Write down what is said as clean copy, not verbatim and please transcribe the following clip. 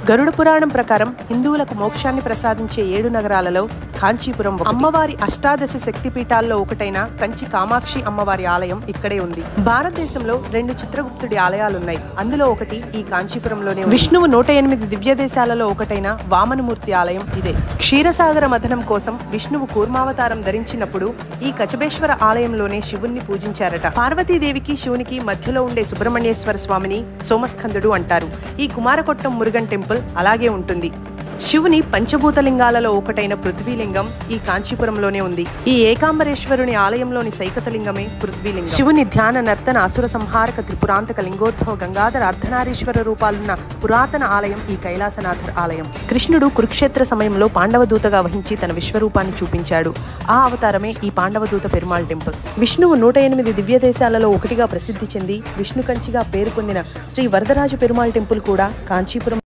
గరుడ పురాణం ప్రకారం హిందువులకు మోక్షాన్ని ప్రసాదించే 7 నగరాలలో కాంచీపురం అమ్మవారి అష్టాదశ శక్తిపీఠాల్లో ఒకటైన కంచి కామాక్షి అమ్మవారి ఆలయం ఇక్కడే ఉంది. భారతదేశంలో 2 చిత్రగుప్తుడి ఆలయాలున్నాయి. అందులో ఒకటి ఈ కాంచీపురంలోనే. విష్ణువు 108 దివ్య దేశాలలో ఒకటైన వామనమూర్తి ఆలయం ఇదే. క్షీరసాగర మథనం కోసం విష్ణువు కూర్మావతారం ధరించినప్పుడు ఈ కచబేశ్వర ఆలయంలోనే శివుణ్ణి పూజించారట. పార్వతీదేవికి శివునికి మధ్యలో ఉండే సుబ్రహ్మణ్యేశ్వర స్వామిని సోమస్కందుడు అంటారు. ఈ కుమారకొట్టం మురుగన్ టెంపుల్ అలాగే ఉంటుంది. శివుని పంచభూతలింగాలలో ఒకటైన పృథ్వీలింగం ఈ కాంచీపురంలోనే ఉంది. ఈ ఏకాంబరేశ్వరుని ఆలయంలోని సైకతలింగమే పృథ్వీలింగం. శివుని ధ్యాన నర్తన అసుర సంహారక త్రిపురాంతక లింగోద్భవ గంగాధర అర్ధనారీశ్వర రూపాలున్న పురాతన ఆలయం ఈ కైలాసనాథర్ ఆలయం. కృష్ణుడు కురుక్షేత్ర సమయంలో పాండవదూతగా వహించి తన విశ్వరూపాన్ని చూపించాడు. ఆ అవతారమే ఈ పాండవదూత పెరుమాళ్ టెంపుల్. విష్ణువు 108 దివ్య దేశాలలో ఒకటిగా ప్రసిద్ధి చెంది విష్ణు కంచిగా పేరు పొందిన శ్రీ వరదరాజ పెరుమాళ్ టెంపుల్ కూడా కాంచీపురం